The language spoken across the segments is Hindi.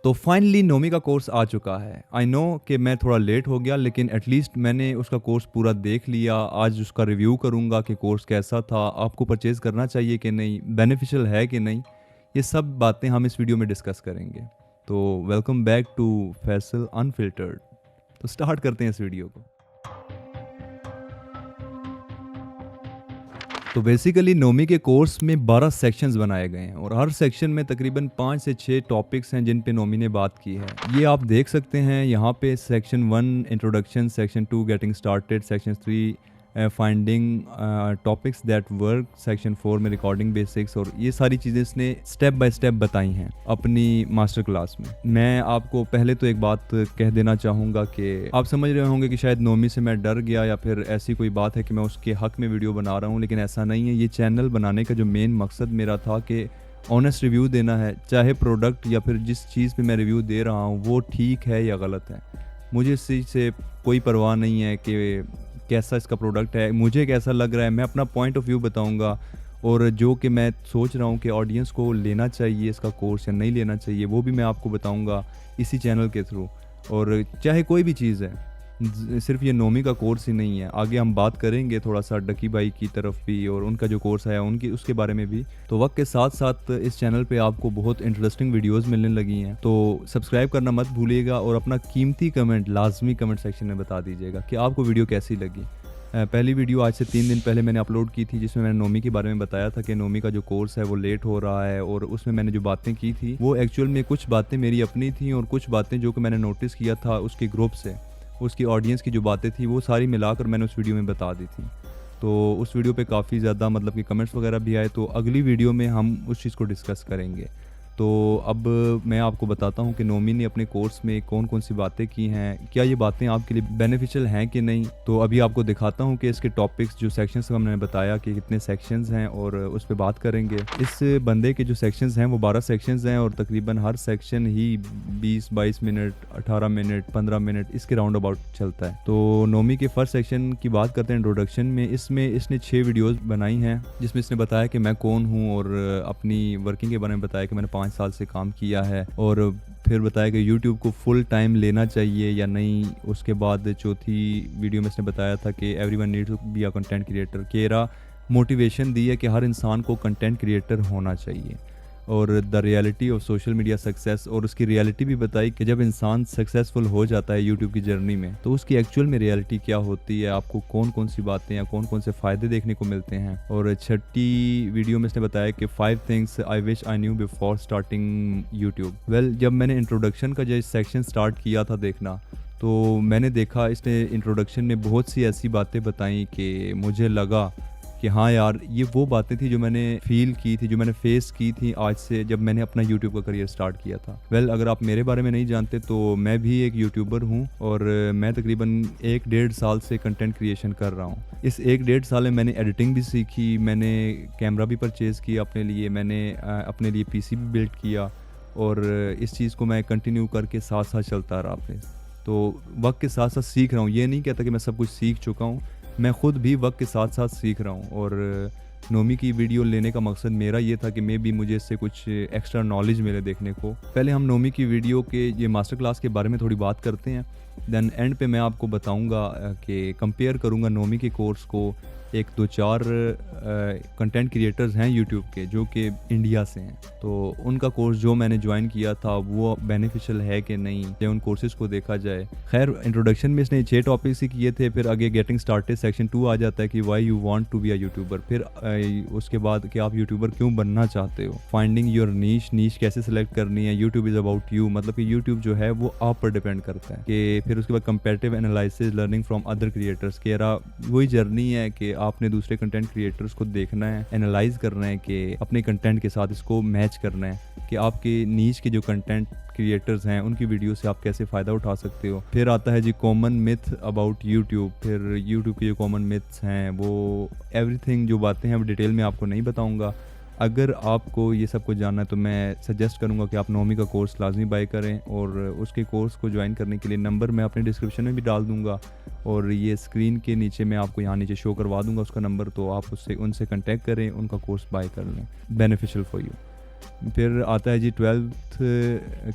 तो फाइनली नोमी का कोर्स आ चुका है। आई नो कि मैं थोड़ा लेट हो गया, लेकिन एटलीस्ट मैंने उसका कोर्स पूरा देख लिया। आज उसका रिव्यू करूँगा कि कोर्स कैसा था, आपको परचेज़ करना चाहिए कि नहीं, बेनिफिशियल है कि नहीं। ये सब बातें हम इस वीडियो में डिस्कस करेंगे। तो welcome back to Faisal unfiltered. तो स्टार्ट करते हैं इस वीडियो को। तो बेसिकली नोमी के कोर्स में 12 सेक्शंस बनाए गए हैं और हर सेक्शन में तकरीबन 5 से 6 टॉपिक्स हैं जिन पे नोमी ने बात की है। ये आप देख सकते हैं यहाँ पे section 1 introduction, section 2 getting started, section 3 finding topics that work, section 4 में रिकॉर्डिंग बेसिक्स, और ये सारी चीज़ें इसने स्टेप बाय स्टेप बताई हैं अपनी मास्टर क्लास में। मैं आपको पहले तो एक बात कह देना चाहूँगा कि आप समझ रहे होंगे कि शायद नोमी से मैं डर गया या फिर ऐसी कोई बात है कि मैं उसके हक में वीडियो बना रहा हूँ, लेकिन ऐसा नहीं है। ये चैनल बनाने का जो मेन मकसद मेरा था कि ऑनेस्ट रिव्यू देना है, चाहे प्रोडक्ट या फिर जिस चीज़ पे मैं रिव्यू दे रहा हूँ वो ठीक है या गलत है। मुझे इस चीज़ से कोई परवाह नहीं है कि कैसा इसका प्रोडक्ट है, मुझे कैसा लग रहा है। मैं अपना पॉइंट ऑफ व्यू बताऊंगा, और जो कि मैं सोच रहा हूँ कि ऑडियंस को लेना चाहिए इसका कोर्स या नहीं लेना चाहिए, वो भी मैं आपको बताऊंगा इसी चैनल के थ्रू। और चाहे कोई भी चीज़ है, सिर्फ ये नोमी का कोर्स ही नहीं है। आगे हम बात करेंगे थोड़ा सा डकी भाई की तरफ भी और उनका जो कोर्स है उनकी उसके बारे में भी। तो वक्त के साथ साथ इस चैनल पे आपको बहुत इंटरेस्टिंग वीडियोस मिलने लगी हैं, तो सब्सक्राइब करना मत भूलिएगा और अपना कीमती कमेंट लाजमी कमेंट सेक्शन में बता दीजिएगा कि आपको वीडियो कैसी लगी। पहली वीडियो आज से 3 दिन पहले मैंने अपलोड की थी, जिसमें मैंने नोमी के बारे में बताया था कि नोमी का जो कोर्स है वो लेट हो रहा है, और उसमें मैंने जो बातें की थी वो एक्चुअल में कुछ बातें मेरी अपनी थी और कुछ बातें जो कि मैंने नोटिस किया था उसके ग्रुप से, उसकी ऑडियंस की जो बातें थी वो सारी मिलाकर मैंने उस वीडियो में बता दी थी। तो उस वीडियो पे काफ़ी ज़्यादा मतलब कि कमेंट्स वगैरह भी आए, तो अगली वीडियो में हम उस चीज़ को डिस्कस करेंगे। तो अब मैं आपको बताता हूँ कि नोमी ने अपने कोर्स में कौन कौन सी बातें की हैं, क्या ये बातें आपके लिए बेनिफिशियल हैं कि नहीं। तो अभी आपको दिखाता हूँ कि इसके टॉपिक्स जो सेक्शंस हमने बताया कि कितने सेक्शंस हैं और उस पर बात करेंगे। इस बंदे के जो सेक्शंस हैं वो 12 सेक्शंस हैं और तकरीबन हर सेक्शन ही 20-22 मिनट, 18 मिनट, 15 मिनट इसके राउंड अबाउट चलता है। तो नोमी के फर्स्ट सेक्शन की बात करते हैं इंट्रोडक्शन में। इसमें इसने 6 वीडियोज़ बनाई हैं जिसमें इसने बताया कि मैं कौन हूँ और अपनी वर्किंग के बारे में बताया कि मैंने 5 साल से काम किया है, और फिर बताया कि YouTube को फुल टाइम लेना चाहिए या नहीं। उसके बाद चौथी वीडियो में इसने बताया था कि everyone needs to be a content creator. केरा मोटिवेशन दी है कि हर इंसान को कंटेंट क्रिएटर होना चाहिए, और the reality of social media success, और उसकी रियलिटी भी बताई कि जब इंसान सक्सेसफुल हो जाता है यूट्यूब की जर्नी में तो उसकी एक्चुअल में रियलिटी क्या होती है, आपको कौन कौन सी बातें या कौन कौन से फ़ायदे देखने को मिलते हैं। और छठी वीडियो में इसने बताया कि 5 things I wish I knew before starting YouTube. जब मैंने इंट्रोडक्शन का जो सेक्शन स्टार्ट किया था देखना, तो मैंने देखा इसने इंट्रोडक्शन में बहुत सी ऐसी बातें बताई कि मुझे लगा कि हाँ यार, ये वो बातें थी जो मैंने फील की थी, जो मैंने फेस की थी आज से जब मैंने अपना यूट्यूब का करियर स्टार्ट किया था। अगर आप मेरे बारे में नहीं जानते तो मैं भी एक यूट्यूबर हूँ और मैं तकरीबन 1-1.5 साल से कंटेंट क्रिएशन कर रहा हूँ। इस 1-1.5 साल में मैंने एडिटिंग भी सीखी, मैंने कैमरा भी परचेज़ किया अपने लिए, मैंने अपने लिए PC भी बिल्ड किया, और इस चीज़ को मैं कंटिन्यू करके साथ साथ चलता रहा अपने। तो वक्त के साथ साथ सीख रहा हूँ, ये नहीं कहता कि मैं सब कुछ सीख चुका हूँ, मैं ख़ुद भी वक्त के साथ साथ सीख रहा हूँ। और नोमी की वीडियो लेने का मकसद मेरा ये था कि मुझे इससे कुछ एक्स्ट्रा नॉलेज मिले देखने को। पहले हम नोमी की वीडियो के ये मास्टर क्लास के बारे में थोड़ी बात करते हैं, देन एंड पे मैं आपको बताऊंगा कि कंपेयर करूंगा नोमी के कोर्स को 1-2-4 कंटेंट क्रिएटर्स हैं यूट्यूब के जो कि इंडिया से हैं, तो उनका कोर्स जो मैंने ज्वाइन किया था वो बेनिफिशियल है कि नहीं, या उन कोर्सेज को देखा जाए। खैर, इंट्रोडक्शन में इसने 6 टॉपिक्स ही किए थे, फिर आगे गेटिंग स्टार्टेड सेक्शन 2 आ जाता है कि why you want to be a YouTuber, फिर उसके बाद कि आप यूट्यूबर क्यों बनना चाहते हो, फाइंडिंग योर नीश कैसे सिलेक्ट करनी है, यूट्यूब इज़ अबाउट यू, मतलब कि यूट्यूब जो है वो आप पर डिपेंड करता है। कि फिर उसके बाद comparative analysis, learning from other creators, के वही जर्नी है कि आपने दूसरे कंटेंट क्रिएटर्स को देखना है, एनालाइज करना है कि अपने कंटेंट के साथ इसको मैच करना है कि आपके नीच के जो कंटेंट क्रिएटर्स हैं उनकी वीडियो से आप कैसे फ़ायदा उठा सकते हो। फिर आता है जी कॉमन मिथ अबाउट यूट्यूब। फिर यूट्यूब के जो कॉमन मिथ्स हैं वो एवरीथिंग जो बातें हैं वो डिटेल में आपको नहीं बताऊंगा। अगर आपको ये सब कुछ जानना है तो मैं सजेस्ट करूंगा कि आप नोमी का कोर्स लाजमी बाय करें, और उसके कोर्स को ज्वाइन करने के लिए नंबर मैं अपने डिस्क्रिप्शन में भी डाल दूंगा, और ये स्क्रीन के नीचे मैं आपको यहाँ नीचे शो करवा दूंगा उसका नंबर, तो आप उनसे कांटेक्ट करें, उनका कोर्स बाय कर लें, बेनिफिशियल फॉर यू। फिर आता है जी 12th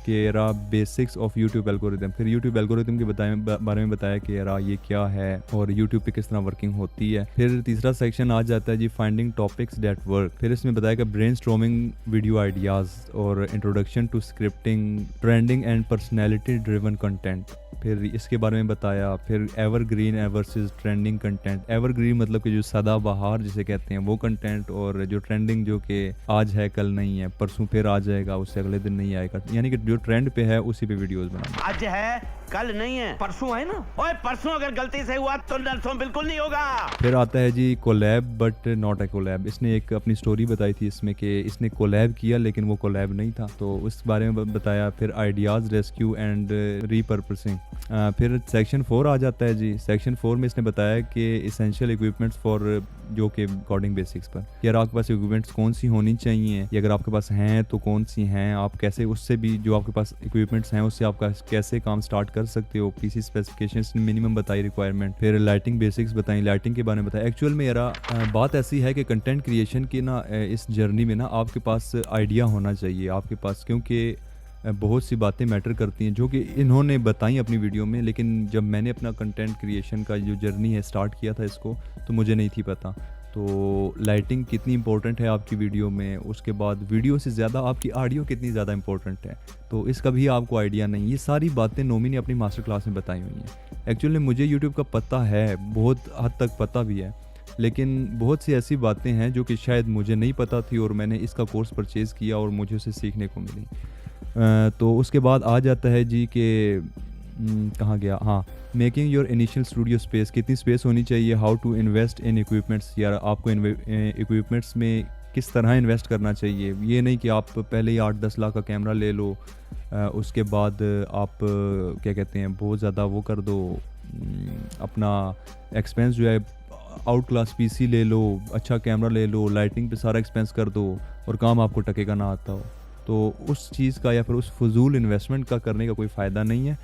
के era basics of YouTube algorithm. फिर यूट्यूब एल्गोरिदम के बारे में बताया कि एरा ये क्या है और यूट्यूब पे किस तरह वर्किंग होती है। फिर तीसरा सेक्शन आ जाता है जी फाइंडिंग टॉपिक्स दैट वर्क। फिर इसमें बताया कि ब्रेनस्टॉर्मिंग वीडियो आइडियाज़ और introduction to scripting, trending and personality driven content. फिर इसके बारे में बताया। फिर evergreen versus trending content. Evergreen मतलब कि जो सदाबहार जिसे कहते हैं वो कंटेंट, और जो ट्रेंडिंग जो कि आज है कल नहीं है, परसों फिर आ जाएगा, उससे अगले दिन नहीं आएगा, यानी कि जो ट्रेंड पे है उसी पे वीडियोस बनाना। आज है कल नहीं है, परसों है ना। ओए परसों अगर गलती से हुआ तो नरसों बिल्कुल नहीं होगा। फिर आता है जी collab but not a collab. इसने एक अपनी स्टोरी बताई थी इसमें कि इसने कोलैब किया लेकिन वो कोलैब नहीं था, तो उस बारे में बताया। फिर आइडियाज़ रेस्क्यू एंड रीपर्पसिंग। फिर सेक्शन 4 आ जाता है जी। सेक्शन 4 में इसने बताया कि इसेंशियल इक्विपमेंट्स फॉर, जो कि कोडिंग बेसिक्स पर, कि अगर आपके पास इक्विपमेंट्स कौन सी होनी चाहिए, या अगर आपके पास हैं तो कौन सी हैं, आप कैसे उससे भी जो आपके पास इक्विपमेंट्स हैं उससे आप कैसे काम स्टार्ट कर सकते हो। पीसी स्पेसिफिकेशंस मिनिमम बताई, रिक्वायरमेंट। फिर लाइटिंग बेसिक्स बताई, लाइटिंग के बारे में बताया। एक्चुअल में यार बात ऐसी है कि कंटेंट क्रिएशन की ना इस जर्नी में ना आपके पास आइडिया होना चाहिए आपके पास, क्योंकि बहुत सी बातें मैटर करती हैं जो कि इन्होंने बताई अपनी वीडियो में, लेकिन जब मैंने अपना कंटेंट क्रिएशन का जो जर्नी है स्टार्ट किया था इसको, तो मुझे नहीं थी पता। तो लाइटिंग कितनी इंपॉर्टेंट है आपकी वीडियो में, उसके बाद वीडियो से ज़्यादा आपकी ऑडियो कितनी ज़्यादा इंपॉर्टेंट है, तो इसका भी आपको आइडिया नहीं। ये सारी बातें नोमी ने अपनी मास्टर क्लास में बताई हुई हैं। एक्चुअली मुझे यूट्यूब का पता है, बहुत हद तक पता भी है, लेकिन बहुत सी ऐसी बातें हैं जो कि शायद मुझे नहीं पता थी और मैंने इसका कोर्स परचेज़ किया और मुझे उसे सीखने को मिली। तो उसके बाद आ जाता है जी कि कहाँ गया, हाँ, making your initial studio space. कितनी स्पेस होनी चाहिए, how to invest in equipments, यार आपको इक्विपमेंट्स में किस तरह इन्वेस्ट करना चाहिए। ये नहीं कि आप पहले ही 8-10 लाख का कैमरा ले लो, उसके बाद आप क्या कहते हैं बहुत ज़्यादा वो कर दो, अपना एक्सपेंस जो है आउट क्लास पीसी ले लो, अच्छा कैमरा ले लो, लाइटिंग पे सारा एक्सपेंस कर दो और काम आपको टकेगा ना आता हो, तो उस चीज़ का या फिर उस फजूल इन्वेस्टमेंट का करने का कोई फ़ायदा नहीं है।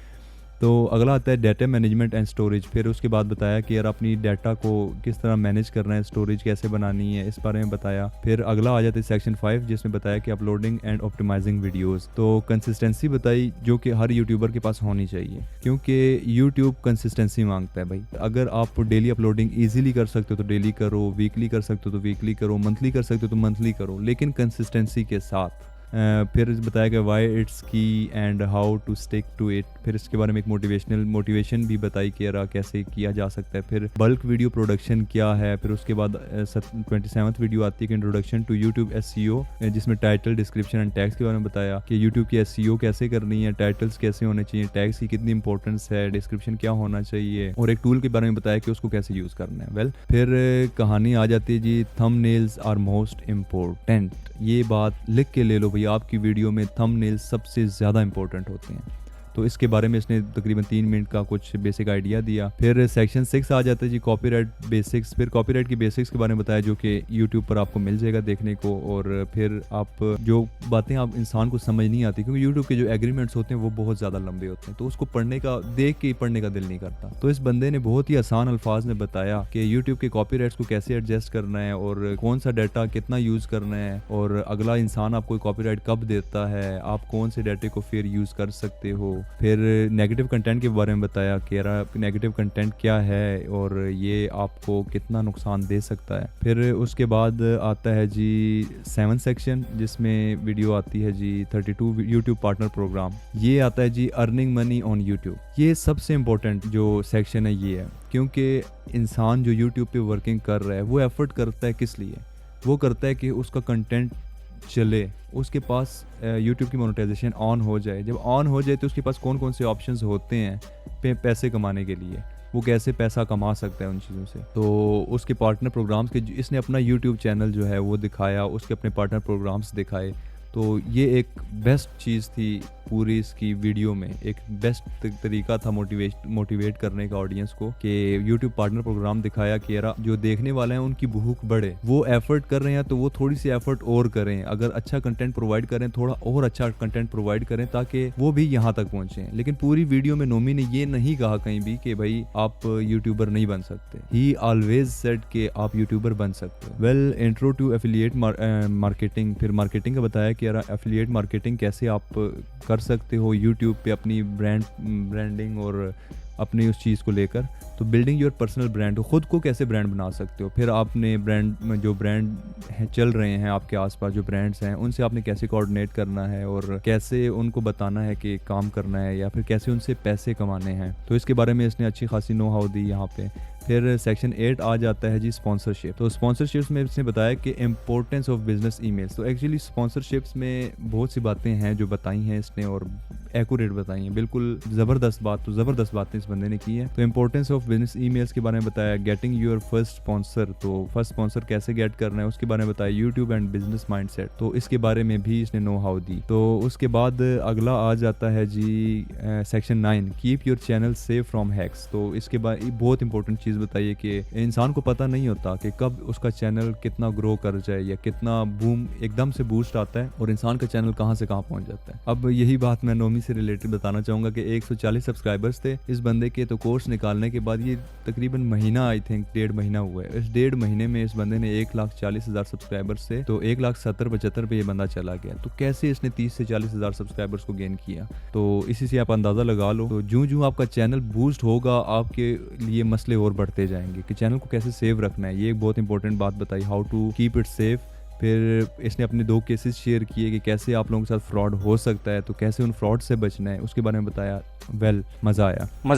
तो अगला आता है डाटा मैनेजमेंट एंड स्टोरेज। फिर उसके बाद बताया कि यार अपनी डाटा को किस तरह मैनेज करना है, स्टोरेज कैसे बनानी है, इस बारे में बताया। फिर अगला आ जाता है सेक्शन 5 जिसमें बताया कि अपलोडिंग एंड ऑप्टिमाइजिंग वीडियोस। तो कंसिस्टेंसी बताई जो कि हर यूट्यूबर के पास होनी चाहिए, क्योंकि यूट्यूब कंसिस्टेंसी मांगता है भाई। अगर आप डेली अपलोडिंग ईजिली कर सकते हो तो डेली करो, वीकली कर सकते हो तो वीकली करो, मंथली कर सकते हो तो मंथली करो, लेकिन कंसिस्टेंसी के साथ। फिर बताया कि why it's key and how to stick to it. फिर इसके बारे में एक मोटिवेशन भी बताई कि यार कैसे किया जा सकता है। फिर बल्क वीडियो प्रोडक्शन क्या है। फिर उसके बाद 27th वीडियो आती है कि इंट्रोडक्शन टू यूट्यूब SEO, जिसमें टाइटल, डिस्क्रिप्शन एंड टैग्स के बारे में बताया कि यूट्यूब की SEO कैसे करनी है, टाइटल्स कैसे होने चाहिए, टैग्स की कितनी इंपॉर्टेंस है, डिस्क्रिप्शन क्या होना चाहिए, और एक टूल के बारे में बताया कि उसको कैसे यूज़ करना है। फिर कहानी आ जाती है जी थंबनेल्स आर मोस्ट इम्पोर्टेंट। ये बात लिख के ले लो भैया, आपकी वीडियो में थंबनेल सबसे ज़्यादा इंपॉर्टेंट होते हैं। तो इसके बारे में इसने तकरीबन 3 मिनट का कुछ बेसिक आइडिया दिया। फिर सेक्शन 6 आ जाता है जी कॉपीराइट बेसिक्स। फिर कॉपीराइट की बेसिक्स के बारे में बताया जो कि यूट्यूब पर आपको मिल जाएगा देखने को। और फिर आप जो बातें आप इंसान को समझ नहीं आती, क्योंकि यूट्यूब के जो एग्रीमेंट्स होते हैं वो बहुत ज़्यादा लंबे होते हैं, तो उसको पढ़ने का, देख के पढ़ने का दिल नहीं करता। तो इस बंदे ने बहुत ही आसान अल्फाज में बताया कि यूट्यूब के कॉपीराइट्स को कैसे एडजस्ट करना है और कौन सा डाटा कितना यूज़ करना है, और अगला इंसान आपको कॉपीराइट कब देता है, आप कौन से डाटे को फिर यूज़ कर सकते हो। फिर नेगेटिव कंटेंट के बारे में बताया कि यार नेगेटिव कंटेंट क्या है और ये आपको कितना नुकसान दे सकता है। फिर उसके बाद आता है जी 7th सेक्शन जिसमें वीडियो आती है जी 32 यूट्यूब पार्टनर प्रोग्राम। ये आता है जी अर्निंग मनी ऑन यूट्यूब। ये सबसे इम्पोर्टेंट जो सेक्शन है ये है, क्योंकि इंसान जो यूट्यूब पे वर्किंग कर रहा है वो एफर्ट करता है किस लिए, वो करता है कि उसका कंटेंट चले, उसके पास YouTube की मोनेटाइजेशन ऑन हो जाए। जब ऑन हो जाए तो उसके पास कौन कौन से ऑप्शंस होते हैं पैसे कमाने के लिए, वो कैसे पैसा कमा सकता है उन चीज़ों से। तो उसके पार्टनर प्रोग्राम्स के इसने अपना YouTube चैनल जो है वो दिखाया, उसके अपने पार्टनर प्रोग्राम्स दिखाए। तो ये एक बेस्ट चीज़ थी पूरी इसकी वीडियो में एक बेस्ट तरीका था मोटिवेट करने का ऑडियंस को कि यूट्यूब पार्टनर प्रोग्राम दिखाया कि यार जो देखने वाले हैं उनकी भूख बढ़े, वो एफर्ट कर रहे हैं तो वो थोड़ी सी एफर्ट और करें, अगर अच्छा कंटेंट प्रोवाइड करें थोड़ा और अच्छा कंटेंट प्रोवाइड करें ताकि वो भी यहाँ तक पहुंचे। लेकिन पूरी वीडियो में नोमी ने ये नहीं कहा कहीं भी कि भाई आप यूट्यूबर नहीं बन सकते। ही ऑलवेज सेड कि आप यूट्यूबर बन सकते हो। Well, intro to affiliate marketing, फिर मार्केटिंग का बताया कि यार एफिलिएट मार्केटिंग कैसे आप कर सकते हो यूट्यूब पे अपनी ब्रांडिंग और अपनी उस चीज़ को लेकर। तो बिल्डिंग योर पर्सनल ब्रांड, खुद को कैसे ब्रांड बना सकते हो, फिर आपने ब्रांड में जो ब्रांड हैं चल रहे हैं आपके आसपास जो ब्रांड्स हैं उनसे आपने कैसे कोऑर्डिनेट करना है और कैसे उनको बताना है कि काम करना है या फिर कैसे उनसे पैसे कमाने हैं। तो इसके बारे में इसने अच्छी खासी नो हाउ दी यहाँ पे। फिर सेक्शन 8 आ जाता है जी स्पॉन्सरशिप। तो स्पॉन्सरशिप्स में इसने बताया कि इम्पोर्टेंस ऑफ बिजनेस ईमेल्स। तो एक्चुअली स्पॉन्सरशिप्स में बहुत सी बातें हैं जो बताई हैं इसने और एक्यूरेट बताई हैं, बिल्कुल ज़बरदस्त बातें इस बंदे ने की है। तो इम्पोर्टेंस ऑफ बिजनेस ईमेल्स के बारे में बताया, गेटिंग योर फर्स्ट स्पॉन्सर, तो फर्स्ट स्पॉन्सर कैसे गेट करना है उसके बारे में बताया, यूट्यूब एंड बिजनेस माइंडसेट, तो इसके बारे में भी इसने नो हाउ दी। तो उसके बाद अगला आ जाता है जी section 9, keep your channel safe from hacks. तो इसके बाद बहुत इंपॉर्टेंट चीज़ बताइए कि इंसान को पता नहीं होता कि कब उसका चैनल कितना ग्रो कर जाए या कितना बूम एकदम से बूस्ट आता है और इंसान का चैनल कहाँ से कहाँ पहुँच जाता है। अब यही बात मैं नोमी से रिलेटेड बताना चाहूँगा कि 140 सब्सक्राइबर्स थे इस बंदे के। तो कोर्स निकालने के बाद ये तकरीबन महीना, आई थिंक 1.5 महीना हुआ है। इस 1.5 महीने में इस बंदे ने 1,40,000 सब्सक्राइबर्स थे, तो 1,70,75 पे ये बंदा चला गया। तो कैसे इसने 30 से 40,000 सब्सक्राइबर्स को गेन किया, तो इसी से आप अंदाज़ा लगा लो। तो जूं आपका चैनल बूस्ट होगा आपके लिए मसले और बढ़ते जाएंगे कि चैनल को कैसे सेव रखना है। ये एक बहुत इंपॉर्टेंट बात बताई, how to keep it safe. फिर इसने अपने 2 केसेस शेयर किए कि कैसे आप लोगों के साथ फ्रॉड हो सकता है, तो कैसे उन फ्रॉड से बचना है उसके बारे में बताया। वेल, मज़ा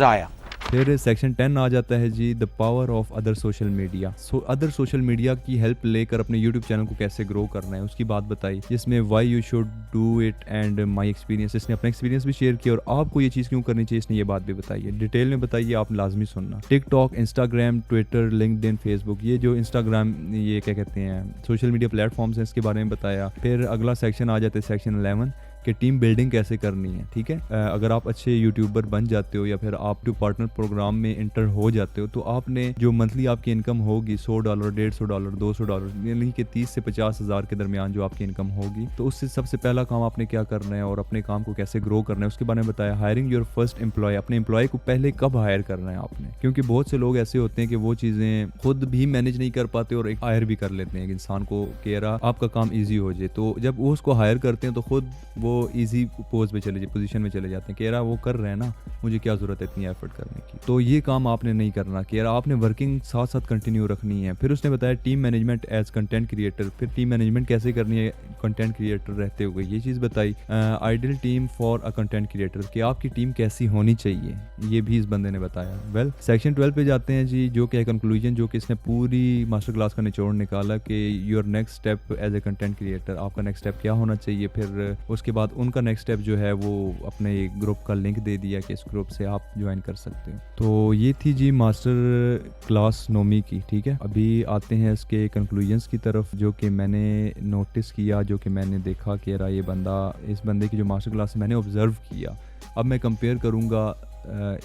आया। फिर सेक्शन 10 आ जाता है जी the power of other social media. Other social media की हेल्प लेकर अपने यूट्यूब चैनल को कैसे ग्रो करना है उसकी बात बताई, जिसमें why you should do it and my experience. इसने अपना एक्सपीरियंस भी शेयर किया और आपको ये चीज़ क्यों करनी चाहिए इसने ये बात भी बताई है। डिटेल में बताइए, आप लाजमी सुनना। TikTok, Instagram, Twitter, LinkedIn, Facebook, ये जो इंस्टाग्राम ये क्या कहते हैं सोशल मीडिया प्लेटफॉर्म्स हैं, इसके बारे में बताया। फिर अगला सेक्शन आ जाता है सेक्शन 11 कि टीम बिल्डिंग कैसे करनी है। ठीक है, अगर आप अच्छे यूट्यूबर बन जाते हो या फिर आप जो पार्टनर प्रोग्राम में इंटर हो जाते हो तो आपने जो मंथली आपकी इनकम होगी $100, $150, $200, यानी कि 30 से 50 हज़ार के दरमियान जो आपकी इनकम होगी, तो उससे सबसे पहला काम आपने क्या करना है और अपने काम को कैसे ग्रो करना है उसके बारे में बताया। हायरिंग योर फर्स्ट एम्प्लॉय, अपने एम्प्लॉय को पहले कब हायर करना है आपने, क्योंकि बहुत से लोग ऐसे होते हैं कि वो चीज़ें खुद भी मैनेज नहीं कर पाते और एक हायर भी कर लेते हैं इंसान को कि यार आपका काम ईजी हो जाए। तो जब वो उसको हायर करते हैं तो खुद वो ईजी पोजीशन में चले जाते हैं कि यार वो कर रहे हैं ना, मुझे क्या ज़रूरत है इतनी एफर्ट करने की। तो ये काम आपने नहीं करना कि यार आपने वर्किंग साथ साथ कंटिन्यू रखनी है। फिर उसने बताया team management as content creator, फिर टीम मैनेजमेंट कैसे करनी है कंटेंट क्रिएटर रहते हुए, ये चीज़ बताई। Ideal team for a content creator, कि आपकी टीम कैसी होनी चाहिए, ये भी इस बंदे ने बताया। वेल, सेक्शन 12 पे जाते हैं जी, जो कि है कंक्लूजन, जो कि इसने पूरी मास्टर क्लास का निचोड़ निकाला कि your next step as a content creator, आपका नेक्स्ट स्टेप क्या होना चाहिए। फिर उसके बाद उनका नेक्स्ट स्टेप जो है वो अपने ग्रुप का लिंक दे दिया कि इस ग्रुप से आप ज्वाइन कर सकते हो। तो ये थी जी मास्टर क्लास नोमी की। ठीक है, अभी आते हैं इसके कंक्लूजन्स की तरफ, जो कि मैंने नोटिस किया, जो कि मैंने देखा कि यार ये बंदा, इस बंदे की जो मास्टर क्लास मैंने ऑब्जर्व किया। अब मैं कंपेयर करूँगा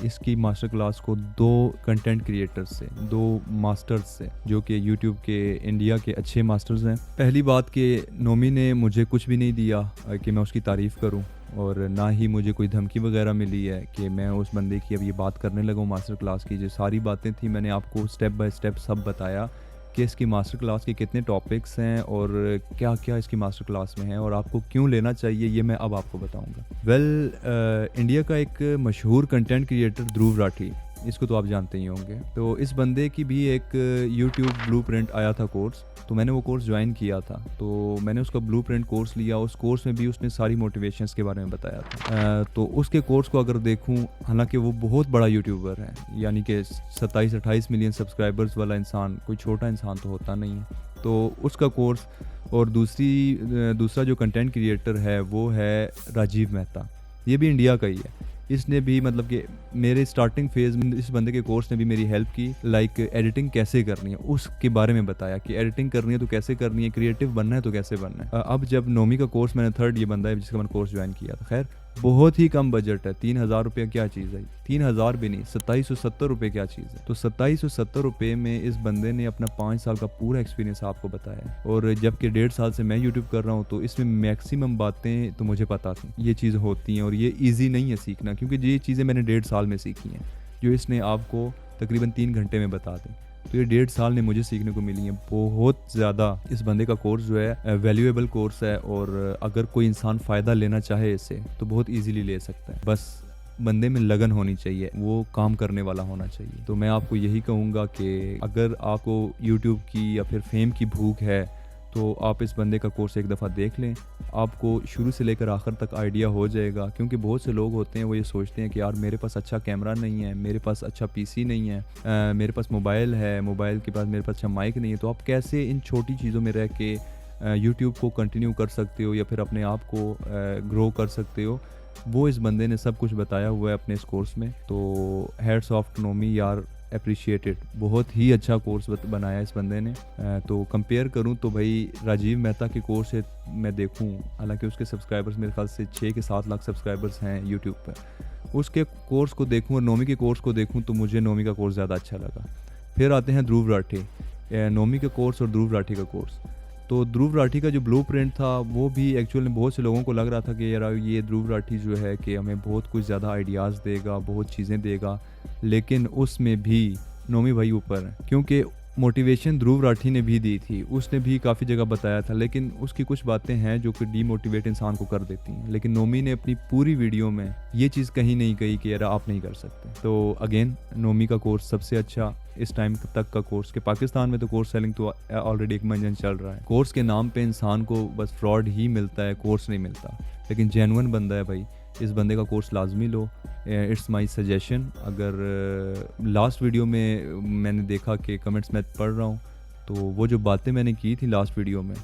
इसकी मास्टर क्लास को 2 कंटेंट क्रिएटर्स से, 2 मास्टर्स से, जो कि यूट्यूब के इंडिया के अच्छे मास्टर्स हैं। पहली बात कि नोमी ने मुझे कुछ भी नहीं दिया कि मैं उसकी तारीफ़ करूं, और ना ही मुझे कोई धमकी वगैरह मिली है कि मैं उस बंदे की अब ये बात करने लगा हूँ मास्टर क्लास की। जो सारी बातें थी मैंने आपको स्टेप बाय स्टेप सब बताया कि इसकी मास्टर क्लास के कितने टॉपिक्स हैं और क्या क्या इसकी मास्टर क्लास में है और आपको क्यों लेना चाहिए, ये मैं अब आपको बताऊंगा। वेल, इंडिया का एक मशहूर कंटेंट क्रिएटर ध्रुव राठी, इसको तो आप जानते ही होंगे। तो इस बंदे की भी एक यूट्यूब ब्लूप्रिंट आया था कोर्स, तो मैंने वो कोर्स ज्वाइन किया था। तो मैंने उसका ब्लूप्रिंट कोर्स लिया, उस कोर्स में भी उसने सारी मोटिवेशंस के बारे में बताया था। तो उसके कोर्स को अगर देखूं, हालांकि वो बहुत बड़ा यूट्यूबर है, यानी कि 27-28 मिलियन सब्सक्राइबर्स वाला इंसान कोई छोटा इंसान तो होता नहीं है। तो उसका कोर्स, और दूसरा जो कंटेंट क्रिएटर है वो है राजीव मेहता, ये भी इंडिया का ही है। इसने भी मतलब कि मेरे स्टार्टिंग फेज़ में इस बंदे के कोर्स ने भी मेरी हेल्प की, लाइक एडिटिंग कैसे करनी है उसके बारे में बताया कि एडिटिंग करनी है तो कैसे करनी है, क्रिएटिव बनना है तो कैसे बनना है। अब जब नोमी का कोर्स मैंने 3rd ये बंदा है जिसका मैंने कोर्स ज्वाइन किया था, खैर बहुत ही कम बजट है। 3,000 रुपये क्या चीज़ है? 3,000 भी नहीं, 2770 रुपये क्या चीज़ है? तो 2770 रुपये में इस बंदे ने अपना 5 साल का पूरा एक्सपीरियंस आपको बताया है। और जबकि 1.5 साल से मैं यूट्यूब कर रहा हूँ, तो इसमें मैक्सिमम बातें तो मुझे पता थी ये चीज़ होती हैं, और ये ईजी नहीं है सीखना, क्योंकि ये चीज़ें मैंने 1.5 साल में सीखी हैं जो इसने आपको तकरीबन 3 घंटे में बता दें। तो ये 1.5 साल ने मुझे सीखने को मिली है बहुत ज़्यादा। इस बंदे का कोर्स जो है वैल्यूएबल कोर्स है, और अगर कोई इंसान फ़ायदा लेना चाहे इससे तो बहुत इजीली ले सकता है। बस बंदे में लगन होनी चाहिए, वो काम करने वाला होना चाहिए। तो मैं आपको यही कहूँगा कि अगर आपको यूट्यूब की या फिर फेम की भूख है तो आप इस बंदे का कोर्स एक दफ़ा देख लें, आपको शुरू से लेकर आखिर तक आइडिया हो जाएगा। क्योंकि बहुत से लोग होते हैं वो ये सोचते हैं कि यार मेरे पास अच्छा कैमरा नहीं है, मेरे पास अच्छा पीसी नहीं है, मेरे पास मोबाइल है, मोबाइल के पास मेरे पास अच्छा माइक नहीं है, तो आप कैसे इन छोटी चीज़ों में रह के यूट्यूब को कंटिन्यू कर सकते हो या फिर अपने आप को ग्रो कर सकते हो। वो इस बंदे ने सब कुछ बताया हुआ है अपने इस कोर्स में। तो हैट्स ऑफ टू नोमी यार, अप्रिशिएटेड। बहुत ही अच्छा कोर्स बनाया इस बंदे ने। तो कंपेयर करूं तो भाई राजीव मेहता के कोर्स से मैं देखूं, हालांकि उसके सब्सक्राइबर्स मेरे ख्याल से 6 के 7 लाख सब्सक्राइबर्स हैं यूट्यूब पर, उसके कोर्स को देखूं और नोमी के कोर्स को देखूं तो मुझे नोमी का कोर्स ज़्यादा अच्छा लगा। फिर आते हैं ध्रुव राठी, नोमी का कोर्स और ध्रुव राठी का कोर्स। तो ध्रुव राठी का जो ब्लूप्रिंट था वो भी एक्चुअल में बहुत से लोगों को लग रहा था कि यार ये ध्रुव राठी जो है कि हमें बहुत कुछ ज़्यादा आइडियाज़ देगा, बहुत चीज़ें देगा, लेकिन उसमें भी नोमी भाई ऊपर है। क्योंकि मोटिवेशन ध्रुव राठी ने भी दी थी, उसने भी काफ़ी जगह बताया था, लेकिन उसकी कुछ बातें हैं जो कि डीमोटिवेट इंसान को कर देती हैं। लेकिन नोमी ने अपनी पूरी वीडियो में ये चीज़ कहीं नहीं कही कि यार आप नहीं कर सकते। तो अगेन नोमी का कोर्स सबसे अच्छा इस टाइम तक का कोर्स, के पाकिस्तान में तो कोर्स सेलिंग तो ऑलरेडी एक मंजन चल रहा है। कोर्स के नाम पे इंसान को बस फ्रॉड ही मिलता है, कोर्स नहीं मिलता। लेकिन जेन्युइन बंदा है भाई, इस बंदे का कोर्स लाजमी लो। It's my suggestion. अगर लास्ट वीडियो में मैंने देखा कि कमेंट्स मैं पढ़ रहा हूँ, तो वो जो बातें मैंने की थी लास्ट वीडियो में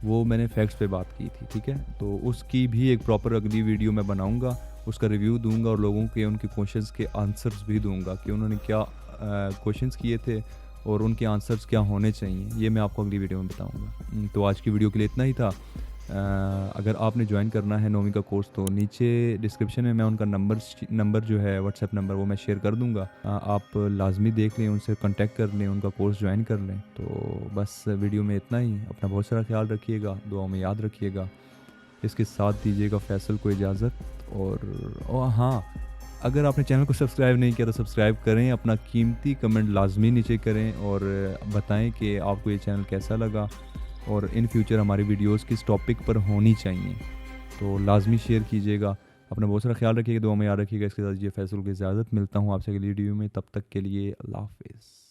वो मैंने फैक्ट्स पे बात की थी, ठीक है। तो उसकी भी एक प्रॉपर अगली वीडियो मैं बनाऊँगा, उसका रिव्यू दूंगा और लोगों के उनके क्वेश्चंस के आंसर्स भी दूंगा कि उन्होंने क्या क्वेश्चंस किए थे और उनके आंसर्स क्या होने चाहिए, ये मैं आपको अगली वीडियो में बताऊंगा। तो आज की वीडियो के लिए इतना ही था। अगर आपने ज्वाइन करना है नोमी का कोर्स तो नीचे डिस्क्रिप्शन में मैं उनका नंबर जो है व्हाट्सएप नंबर वो मैं शेयर कर दूंगा। आप लाजमी देख लें, उनसे कांटेक्ट कर लें, उनका कोर्स ज्वाइन कर लें। तो बस वीडियो में इतना ही। अपना बहुत सारा ख्याल रखिएगा, दुआ में याद रखिएगा। इसके साथ दीजिएगा फैसल को इजाज़त। और हाँ, अगर आपने चैनल को सब्सक्राइब नहीं किया तो सब्सक्राइब करें, अपना कीमती कमेंट लाजमी नीचे करें और बताएं कि आपको ये चैनल कैसा लगा और इन फ्यूचर हमारी वीडियोस किस टॉपिक पर होनी चाहिए। तो लाजमी शेयर कीजिएगा। अपना बहुत सारा ख्याल रखिएगा, दुआ में याद रखिएगा। इसके साथ ये फैसल को इजाज़त। मिलता हूँ आपसे अगली वीडियो में, तब तक के लिए अल्लाह हाफिज़।